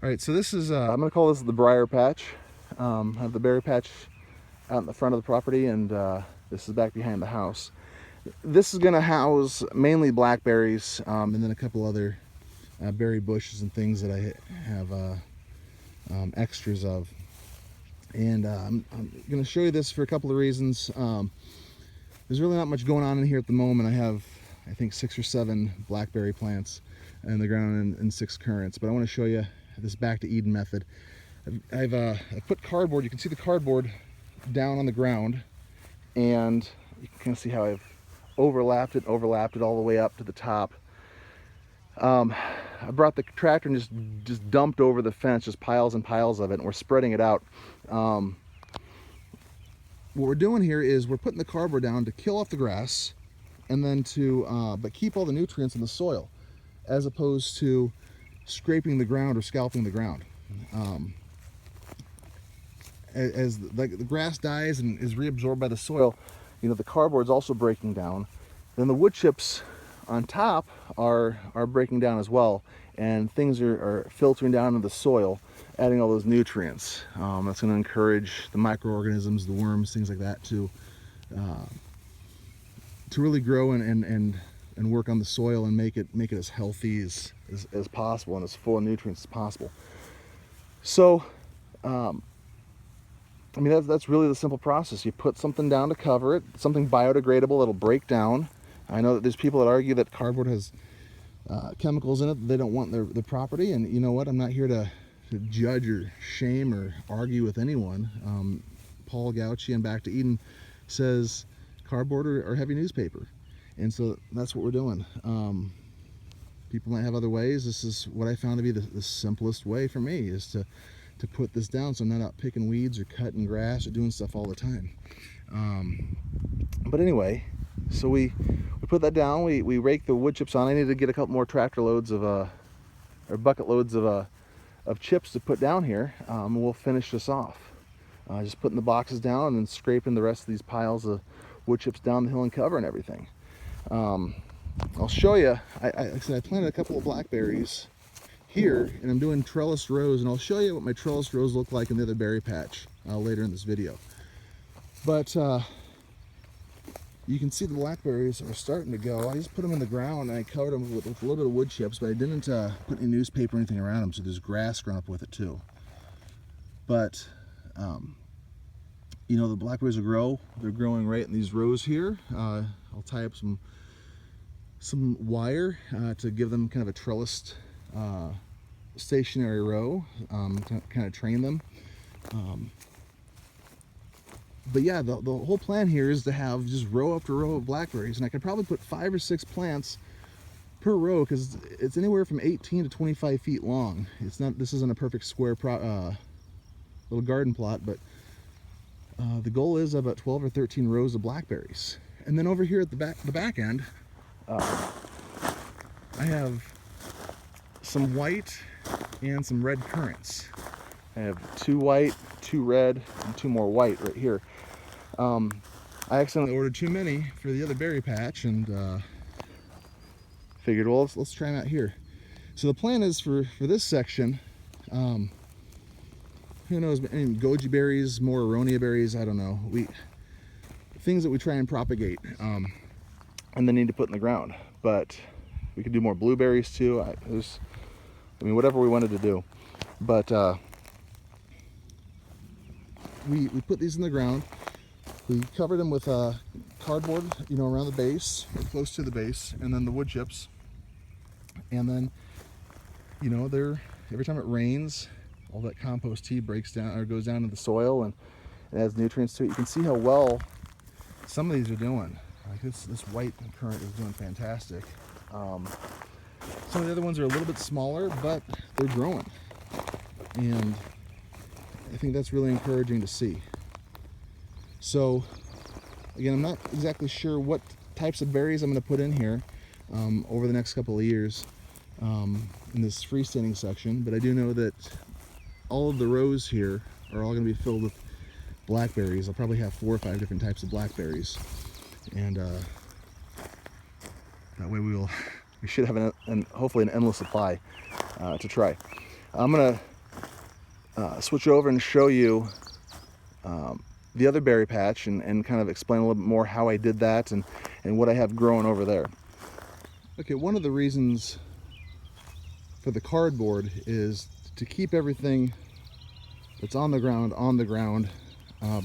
All right, so this is, I'm gonna call this the Briar Patch. I have the berry patch out in the front of the property, and this is back behind the house. This is gonna house mainly blackberries, and then a couple other berry bushes and things that I have extras of. And I'm gonna show you this for a couple of reasons. There's really not much going on in here at the moment. I have, I think, 6 or 7 blackberry plants in the ground and 6 currants, but I want to show you this back to Eden method. I've put cardboard, you can see the cardboard down on the ground, and you can kind of see how I've overlapped it all the way up to the top. I brought the tractor and just dumped over the fence, just piles and piles of it, and we're spreading it out. What we're doing here is we're putting the cardboard down to kill off the grass, and then but keep all the nutrients in the soil, as opposed to scraping the ground or scalping the ground. As the grass dies and is reabsorbed by the soil, you know, the cardboard's also breaking down. Then the wood chips on top are breaking down as well, and things are filtering down into the soil, adding all those nutrients. That's going to encourage the microorganisms, the worms, things like that to really grow and work on the soil and make it as healthy as possible and as full of nutrients as possible. So I mean, that's really the simple process. You put something down to cover it, something biodegradable that'll break down. I know that there's people that argue that cardboard has chemicals in it that they don't want in their property, and you know what? I'm not here to judge or shame or argue with anyone. Paul Gautschi on Back to Eden says cardboard or heavy newspaper, and so that's what we're doing. People might have other ways. This is what I found to be the simplest way for me, is to put this down so I'm not out picking weeds or cutting grass or doing stuff all the time. But anyway, so we put that down, we rake the wood chips on. I need to get a couple more tractor loads of or bucket loads of chips to put down here. We'll finish this off. Just putting the boxes down and scraping the rest of these piles of wood chips down the hill and covering everything. I'll show you, like I said, I planted a couple of blackberries here, and I'm doing trellis rows, and I'll show you what my trellis rows look like in the other berry patch later in this video. But you can see the blackberries are starting to go. I just put them in the ground and I covered them with a little bit of wood chips, but I didn't put any newspaper or anything around them, so there's grass growing up with it too. But you know, the blackberries will grow. They're growing right in these rows here. I'll tie up some wire to give them kind of a trellised stationary row, to kind of train them. But yeah, the whole plan here is to have just row after row of blackberries, and I could probably put 5 or 6 plants per row, because it's anywhere from 18 to 25 feet long. This isn't a perfect square little garden plot, but the goal is about 12 or 13 rows of blackberries. And then over here at the back end, I have some white and some red currants. I have 2 white, 2 red, and 2 more white right here. I accidentally ordered too many for the other berry patch, and figured, well, let's try them out here. So the plan is for this section, who knows, any goji berries, more aronia berries, I don't know. Things that we try and propagate and then need to put in the ground. But we could do more blueberries too. I mean, whatever we wanted to do. But we put these in the ground. We covered them with cardboard, you know, around the base, or close to the base, and then the wood chips. And then, you know, every time it rains, all that compost tea breaks down or goes down into the soil and it adds nutrients to it. You can see how well some of these are doing. Like this white currant is doing fantastic. Some of the other ones are a little bit smaller, but they're growing, and I think that's really encouraging to see. So again, I'm not exactly sure what types of berries I'm going to put in here over the next couple of years in this freestanding section, but I do know that all of the rows here are all going to be filled with blackberries. I'll probably have 4 or 5 different types of blackberries, and that way we should have hopefully an endless supply to try. I'm gonna switch over and show you the other berry patch and kind of explain a little bit more how I did that and what I have growing over there. Okay, one of the reasons for the cardboard is to keep everything that's on the ground,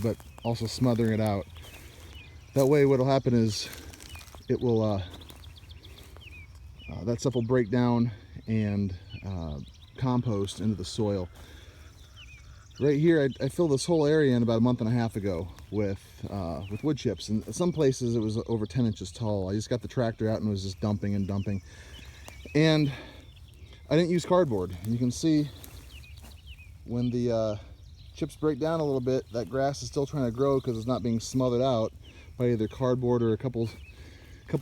but also smothering it out. That way what'll happen is it will, that stuff will break down and compost into the soil. Right here, I filled this whole area in about a month and a half ago with wood chips, and some places it was over 10 inches tall. I just got the tractor out and was just dumping and dumping, and I didn't use cardboard. You can see when the chips break down a little bit, that grass is still trying to grow because it's not being smothered out by either cardboard or a couple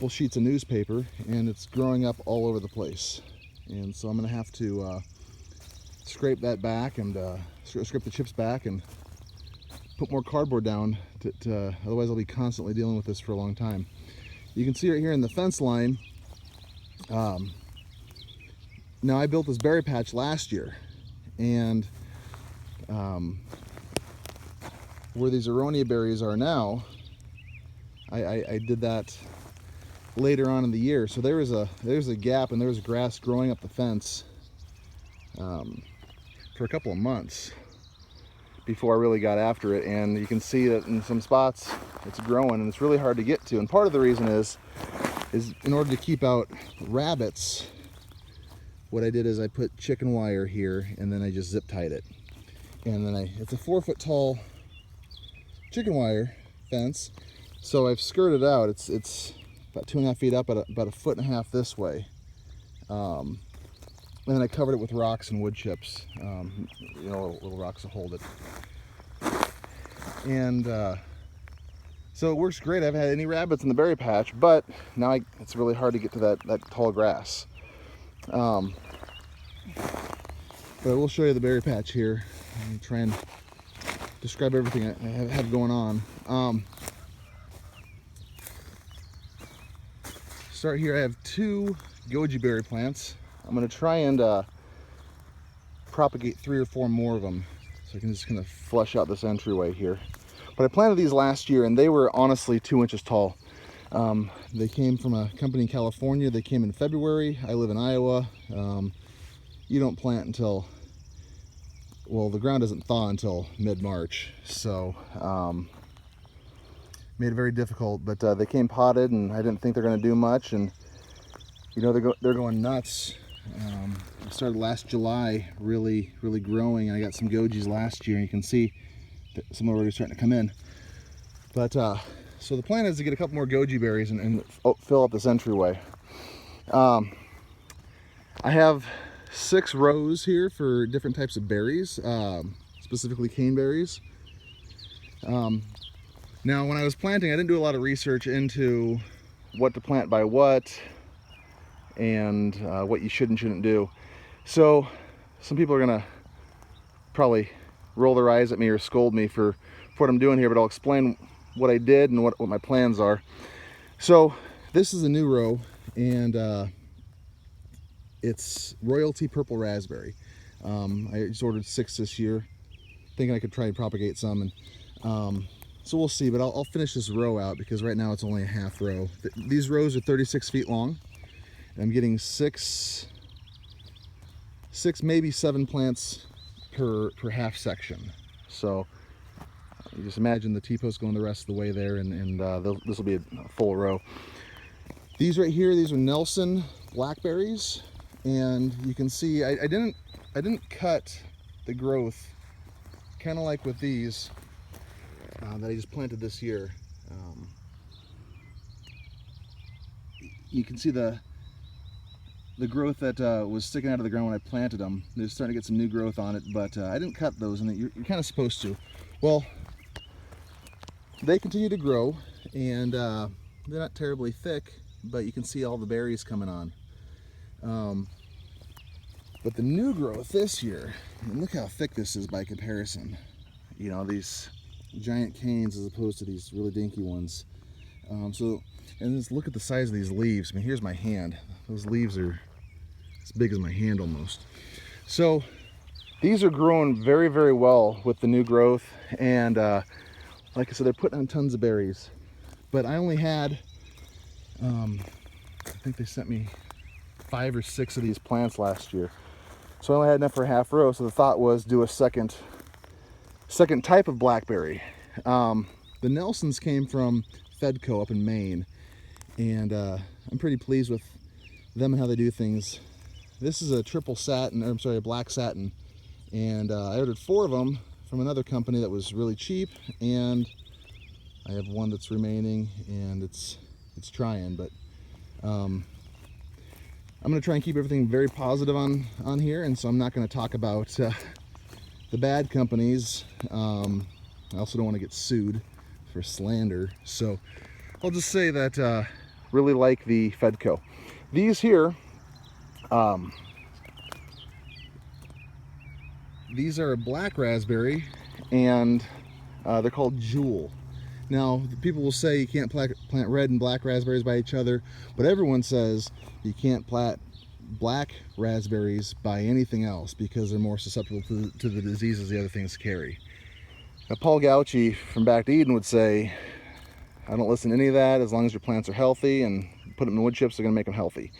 sheets of newspaper, and it's growing up all over the place. And so I'm going to have to scrape that back and scrape the chips back and put more cardboard down to otherwise I'll be constantly dealing with this for a long time. You can see right here in the fence line, now I built this berry patch last year, and where these aronia berries are now, I did that later on in the year. So there's a gap and there was grass growing up the fence for a couple of months before I really got after it, and you can see that in some spots it's growing and it's really hard to get to. And part of the reason is in order to keep out rabbits, what I did is I put chicken wire here and then I just zip tied it, and then it's a 4-foot tall chicken wire fence, so I've skirted out. It's about 2.5 feet up, about 1.5 feet this way. And then I covered it with rocks and wood chips, you know, little rocks to hold it. And so it works great. I haven't had any rabbits in the berry patch, but now it's really hard to get to that tall grass. But I will show you the berry patch here and try and describe everything I have going on. Start here. I have 2 goji berry plants. I'm going to try and propagate 3 or 4 more of them so I can just kind of flush out this entryway here. But I planted these last year and they were honestly 2 inches tall. They came from a company in California. They came in February. I live in Iowa. You don't plant until, well, the ground doesn't thaw until mid-March, so made it very difficult. But they came potted and I didn't think they're going to do much, and you know, they're going nuts. I started last July really growing, and I got some gojis last year, and you can see that some are already starting to come in. But so the plan is to get a couple more goji berries and fill up this entryway. I have 6 rows here for different types of berries, specifically caneberries. Now when I was planting, I didn't do a lot of research into what to plant by what and what you should and shouldn't do. So some people are gonna probably roll their eyes at me or scold me for what I'm doing here, but I'll explain what I did and what my plans are. So this is a new row, and it's royalty purple raspberry. I just ordered 6 this year, thinking I could try and propagate some, and so we'll see. But I'll finish this row out because right now it's only a half row. These rows are 36 feet long. I'm getting 6, maybe 7 plants per half section. So you just imagine the T-post going the rest of the way there, and this will be a full row. These right here, these are Nelson blackberries, and you can see I didn't cut the growth, kind of like with these that I just planted this year. You can see the growth that was sticking out of the ground when I planted them. They're starting to get some new growth on it, but I didn't cut those, and you're kind of supposed to. Well, they continue to grow, and they're not terribly thick, but you can see all the berries coming on. But the new growth this year, and look how thick this is by comparison. You know, these giant canes as opposed to these really dinky ones. And just look at the size of these leaves. I mean, here's my hand. Those leaves are as big as my hand almost. So these are growing very, very well with the new growth, and like I said, they're putting on tons of berries. But I only had, I think they sent me 5 or 6 of these plants last year, so I only had enough for half row. So the thought was do a second type of blackberry. The Nelsons came from Fedco up in Maine, and I'm pretty pleased with them and how they do things. This is a triple satin, or I'm sorry, a black satin, and I ordered 4 of them from another company that was really cheap, and I have one that's remaining, and it's trying, but I'm going to try and keep everything very positive on here, and so I'm not going to talk about the bad companies. I also don't want to get sued for slander, so I'll just say that really like the Fedco. These here, these are a black raspberry, and they're called Jewel. Now, people will say you can't plant red and black raspberries by each other, but everyone says you can't plant black raspberries by anything else because they're more susceptible to the diseases the other things carry. Now, Paul Gautschi from Back to Eden would say, I don't listen to any of that. As long as your plants are healthy and put them in wood chips, they're going to make them healthy.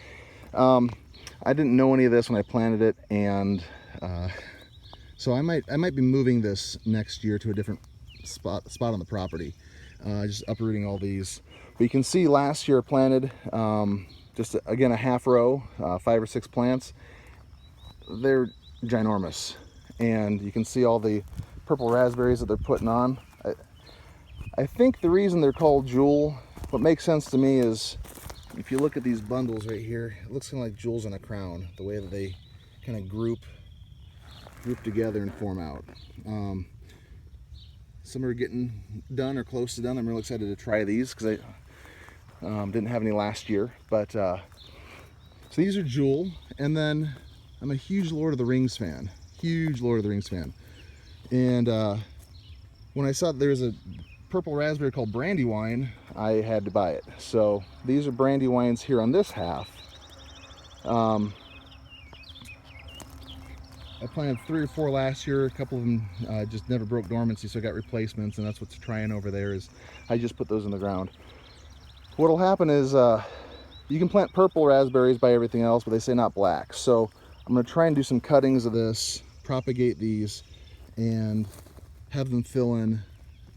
I didn't know any of this when I planted it, and so I might be moving this next year to a different spot on the property. Just uprooting all these. But you can see last year I planted just again a half row, 5 or 6 plants. They're ginormous, and you can see all the purple raspberries that they're putting on. I think the reason they're called Jewel, what makes sense to me is if you look at these bundles right here, it looks kind of like jewels on a crown, the way that they kind of group together and form out. Some are getting done or close to done. I'm really excited to try these because I didn't have any last year. But so these are Jewel, and then I'm a huge Lord of the Rings fan. And when I saw there was a purple raspberry called Brandywine, I had to buy it. So these are Brandywines here on this half. I planted 3 or 4 last year. A couple of them just never broke dormancy, so I got replacements, and that's what's trying over there. Is I just put those in the ground. What'll happen is you can plant purple raspberries by everything else, but they say not black. So I'm going to try and do some cuttings of this, propagate these, and have them fill in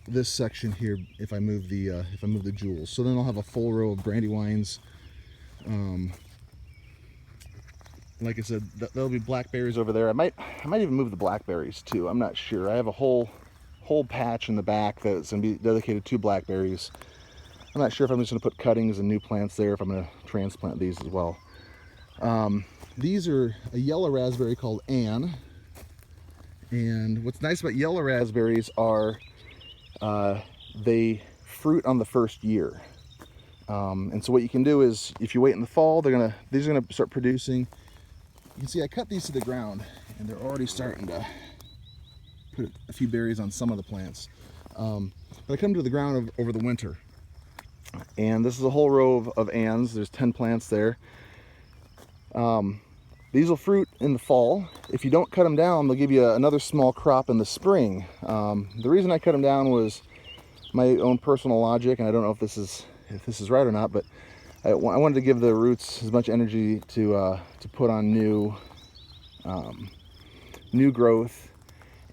this section here if I move the Jewels. So then I'll have a full row of Brandywines. Like I said, there'll be blackberries over there. I might even move the blackberries too. I'm not sure. I have a whole patch in the back that's going to be dedicated to blackberries. I'm not sure if I'm just going to put cuttings and new plants there, if I'm going to transplant these as well. These are a yellow raspberry called Anne. And what's nice about yellow raspberries are they fruit on the first year. And so what you can do is, if you wait in the fall, these are gonna start producing. You can see I cut these to the ground, and they're already starting to put a few berries on some of the plants. But I cut them to the ground over the winter. And this is a whole row of Annes. There's 10 plants there. These will fruit in the fall. If you don't cut them down, they'll give you another small crop in the spring. The reason I cut them down was my own personal logic, and I don't know if this is right or not, but I wanted to give the roots as much energy to put on new growth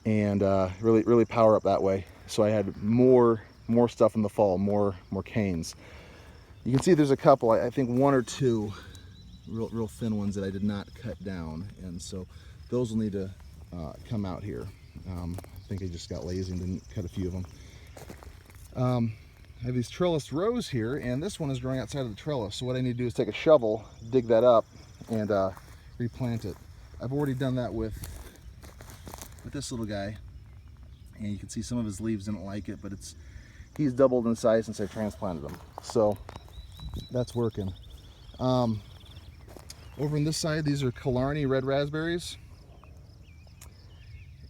and really power up that way. So I had more stuff in the fall, more canes. You can see there's a couple, I think 1 or 2 real thin ones that I did not cut down, and so those will need to come out here. I think I just got lazy and didn't cut a few of them. I have these trellis rows here, and this one is growing outside of the trellis, so what I need to do is take a shovel, dig that up, and replant it. I've already done that with this little guy, and you can see some of his leaves didn't like it, but he's doubled in size since I transplanted him, so that's working. Over on this side, these are Killarney red raspberries,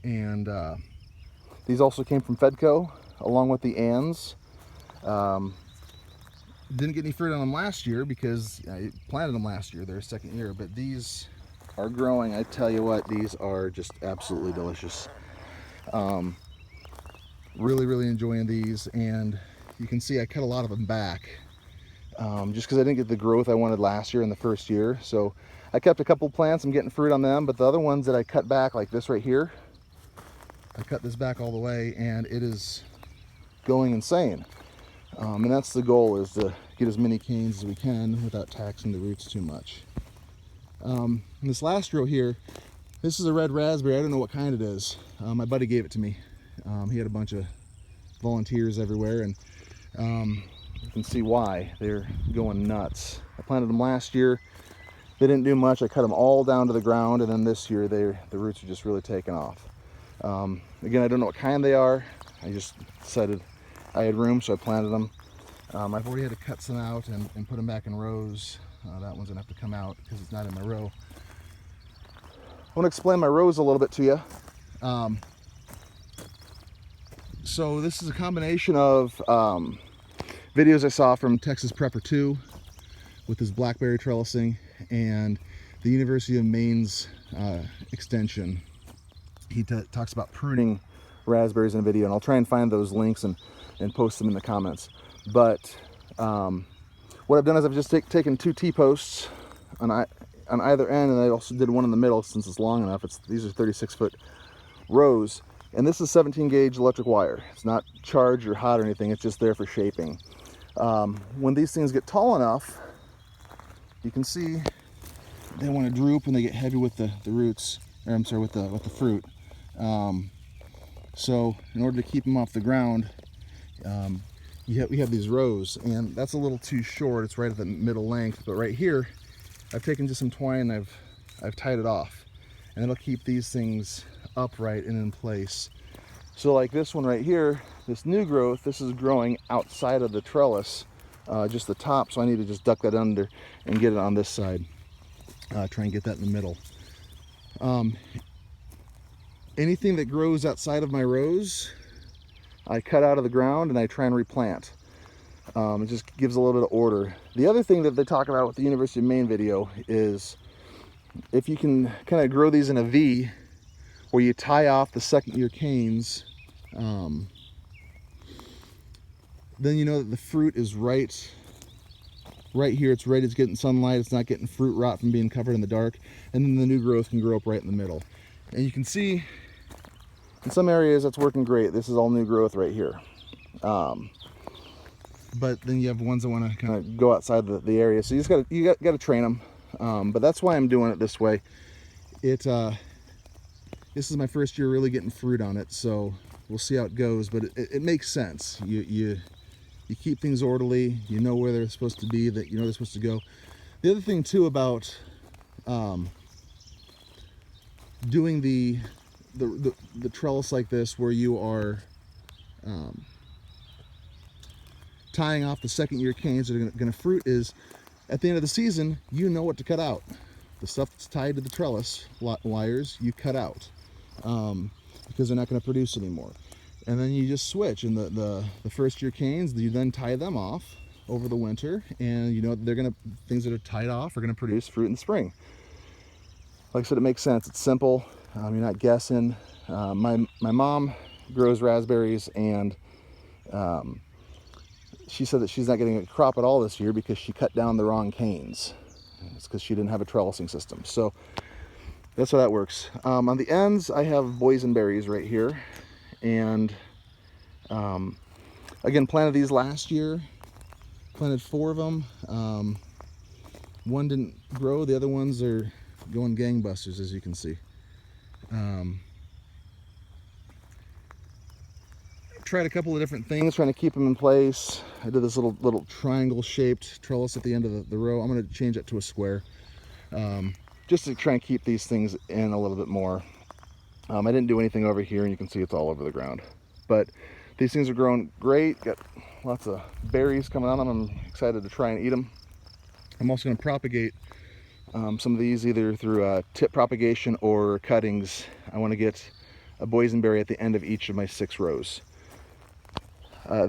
and these also came from Fedco along with the Anns. Didn't get any fruit on them last year because I planted them last year, their second year, but these are growing. I tell you what, these are just absolutely delicious. Really enjoying these, and you can see I cut a lot of them back just because I didn't get the growth I wanted last year in the first year. So I kept a couple plants. I'm getting fruit on them, but the other ones that I cut back, like this right here, I cut this back all the way, and it is going insane. And that's the goal, is to get as many canes as we can without taxing the roots too much. This last row here, this is a red raspberry. I don't know what kind it is. My buddy gave it to me. He had a bunch of volunteers everywhere, and you can see why. They're going nuts. I planted them last year. They didn't do much. I cut them all down to the ground, and then this year the roots are just really taking off. Again, I don't know what kind they are. I just decided I had room, so I planted them. I've already had to cut some out and put them back in rows. That one's gonna have to come out because it's not in my row. I want to explain my rows a little bit to you. So this is a combination of videos I saw from Texas Prepper 2 with his blackberry trellising, and the University of Maine's extension. He talks about pruning raspberries in a video, and I'll try and find those links and post them in the comments. But what I've done is I've just taken 2 T-posts on either end, and I also did one in the middle since it's long enough. These are 36-foot rows, and this is 17 gauge electric wire. It's not charged or hot or anything. It's just there for shaping. When these things get tall enough, you can see they want to droop and they get heavy with the roots, or I'm sorry, with the fruit. So in order to keep them off the ground, we have these rows, and that's a little too short. It's right at the middle length, but right here I've taken just some twine and I've tied it off, and it'll keep these things upright and in place. So like this one right here, this new growth, this is growing outside of the trellis, just the top, so I need to just duck that under and get it on this side. Try and get that in the middle. Anything that grows outside of my rows, I cut out of the ground and I try and replant. It just gives a little bit of order. The other thing that they talk about with the University of Maine video is if you can kind of grow these in a V, where you tie off the second year canes, then you know that the fruit is right here. It's ready, it's getting sunlight, it's not getting fruit rot from being covered in the dark, and then the new growth can grow up right in the middle. And you can see in some areas that's working great. This is all new growth right here. But then you have ones that want to kind of go outside the area, so you got to train them. But that's why I'm doing it this way. This is my first year really getting fruit on it, so we'll see how it goes. But it makes sense. You keep things orderly. You know where they're supposed to be. That you know they're supposed to go. The other thing too about doing the trellis like this, where you are tying off the second year canes that are going to fruit, is at the end of the season you know what to cut out. The stuff that's tied to the trellis wires you cut out because they're not going to produce anymore, and then you just switch. And the first year canes, you then tie them off over the winter, and you know things that are tied off are going to produce fruit in the spring. Like I said, it makes sense. It's simple. You're not guessing. My mom grows raspberries, and she said that she's not getting a crop at all this year because she cut down the wrong canes. It's because she didn't have a trellising system. So that's how that works. On the ends, I have boysenberries right here, and again, planted these last year. Planted 4 of them. One didn't grow. The other ones are going gangbusters, as you can see. Tried a couple of different things trying to keep them in place. I did this little triangle shaped trellis at the end of the row. I'm going to change it to a square, just to try and keep these things in a little bit more. I didn't do anything over here, and you can see it's all over the ground. But these things are growing great. Got lots of berries coming on them. I'm excited to try and eat them. I'm also going to propagate some of these either through tip propagation or cuttings. I want to get a boysenberry at the end of each of my 6 rows.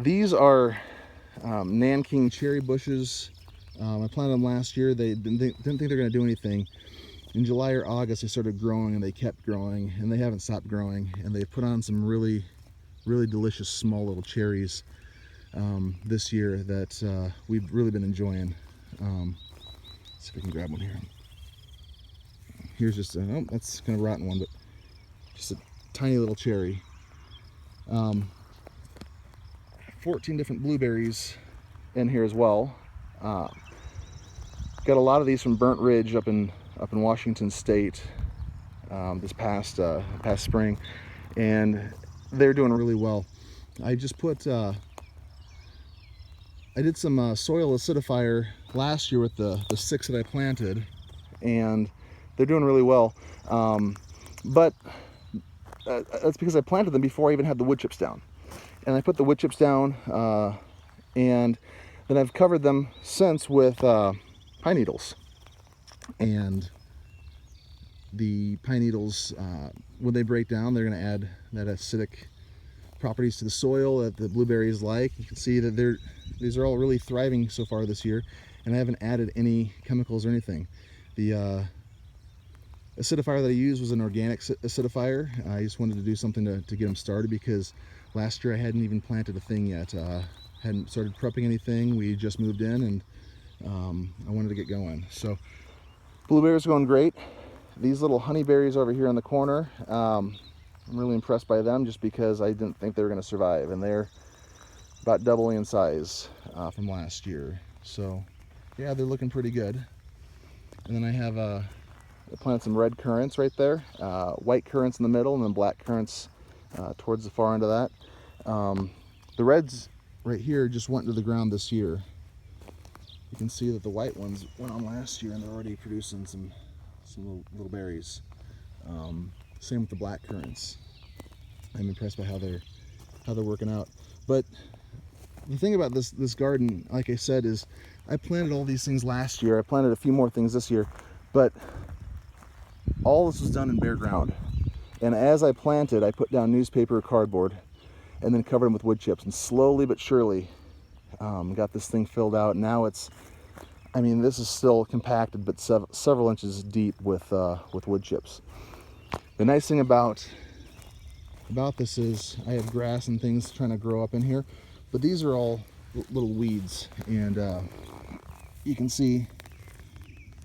These are Nanking cherry bushes. I planted them last year. They didn't think they're going to do anything. in July or August they started growing, and they kept growing, and they haven't stopped growing, and they've put on some really delicious small little cherries this year that we've really been enjoying. Let's see if I can grab one here. Here's just oh, that's kind of a rotten one, but just a tiny little cherry. 14 different blueberries in here as well. Got a lot of these from Burnt Ridge up in Washington State this past spring, and they're doing really well. I just put I did some soil acidifier last year with the 6 that I planted, and they're doing really well. But that's because I planted them before I even had the wood chips down. And I put the wood chips down, and then I've covered them since with pine needles. And the pine needles, when they break down, they're going to add that acidic properties to the soil that the blueberries like. You can see that these are all really thriving so far this year, and I haven't added any chemicals or anything. The acidifier that I used was an organic acidifier. I just wanted to do something to get them started, because last year I hadn't even planted a thing yet. Hadn't started prepping anything. We just moved in, and I wanted to get going. So blueberries are going great. These little honeyberries over here in the corner, I'm really impressed by them, just because I didn't think they were going to survive, and they're about doubling in size from last year. So yeah, they're looking pretty good. And then I have I planted some red currants right there, white currants in the middle, and then black currants towards the far end of that. The reds right here just went into the ground this year. You can see that the white ones went on last year, and they're already producing some little berries. Same with the black currants. I'm impressed by how they're working out. But the thing about this garden, like I said, is I planted all these things last year. I planted a few more things this year, but all this was done in bare ground. And as I planted, I put down newspaper or cardboard, and then covered them with wood chips, and slowly but surely got this thing filled out. Now it's, I mean, this is still compacted, but several inches deep with wood chips. The nice thing about this is I have grass and things trying to grow up in here, but these are all little weeds, and you can see,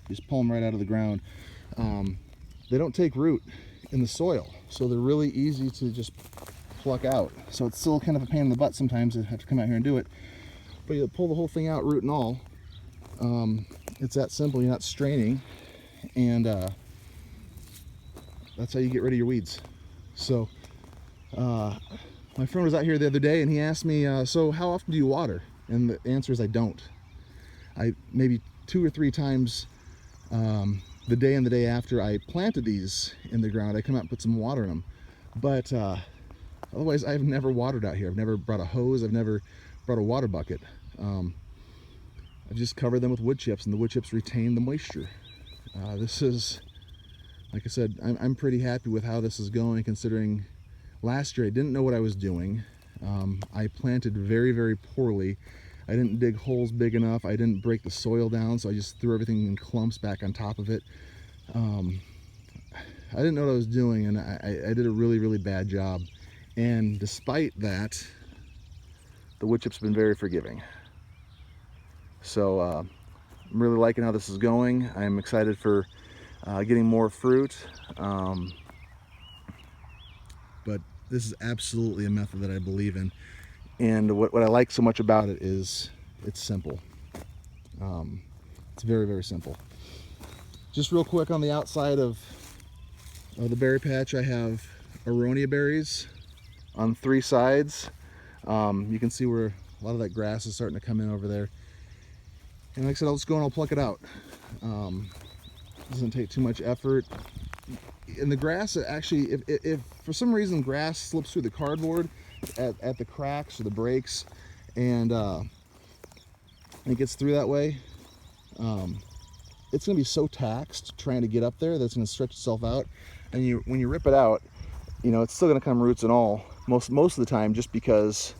just pull them right out of the ground. They don't take root in the soil, so they're really easy to just pluck out. So it's still kind of a pain in the butt sometimes to have to come out here and do it, but you pull the whole thing out, root and all. It's that simple. You're not straining, and that's how you get rid of your weeds. So my friend was out here the other day, and he asked me, so how often do you water? And the answer is I don't. I maybe 2 or 3 times the day and the day after I planted these in the ground, I come out and put some water in them. But otherwise, I've never watered out here. I've never brought a hose. I've never brought a water bucket. I've just covered them with wood chips, and the wood chips retain the moisture. This is, like I said, I'm pretty happy with how this is going, considering last year I didn't know what I was doing. I planted very, very poorly. I didn't dig holes big enough. I didn't break the soil down, so I just threw everything in clumps back on top of it. I didn't know what I was doing, and I did a really, really bad job. And despite that, the wood chips have been very forgiving. So I'm really liking how this is going. I'm excited for getting more fruit. But this is absolutely a method that I believe in. And what I like so much about it is it's simple. It's very, very simple. Just real quick, on the outside of the berry patch, I have aronia berries on 3 sides. You can see where a lot of that grass is starting to come in over there. And like I said, I'll just go and I'll pluck it out. Doesn't take too much effort. And the grass, actually, if for some reason grass slips through the cardboard at the cracks or the breaks, and it gets through that way, it's going to be so taxed trying to get up there that it's going to stretch itself out. And when you rip it out, you know, it's still going to come roots and all most of the time, just because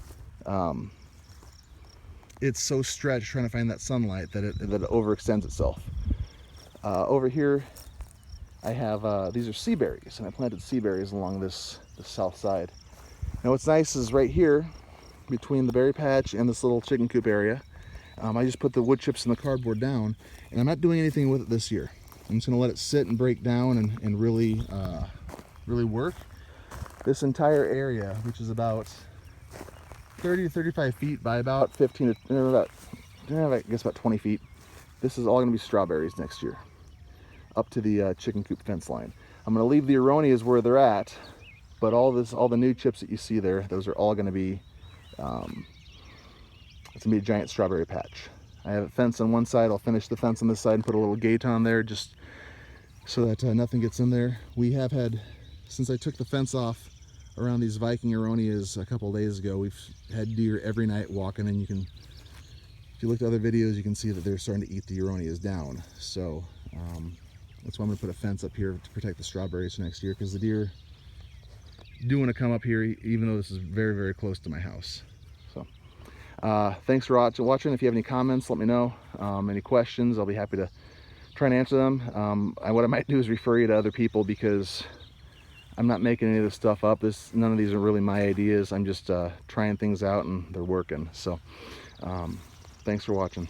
it's so stretched trying to find that sunlight that it overextends itself. Over here, I have, these are sea berries, and I planted sea berries along the south side. Now what's nice is right here, between the berry patch and this little chicken coop area, I just put the wood chips and the cardboard down, and I'm not doing anything with it this year. I'm just gonna let it sit and break down and really, really work. This entire area, which is about 30 to 35 feet by about 15 to, I guess about 20 feet, this is all gonna be strawberries next year, up to the chicken coop fence line. I'm gonna leave the aronias where they're at, but all the new chips that you see there, those are all gonna be, it's gonna be a giant strawberry patch. I have a fence on one side. I'll finish the fence on this side and put a little gate on there just so that nothing gets in there. We have had, since I took the fence off around these Viking aronias a couple days ago, we've had deer every night walking, and if you look at other videos, you can see that they're starting to eat the aronias down. So that's why I'm gonna put a fence up here to protect the strawberries for next year, because the deer do want to come up here, even though this is very, very close to my house. So thanks for watching. If you have any comments, let me know. Any questions, I'll be happy to try and answer them. What I might do is refer you to other people, because I'm not making any of this stuff up. None of these are really my ideas. I'm just trying things out, and they're working. So thanks for watching.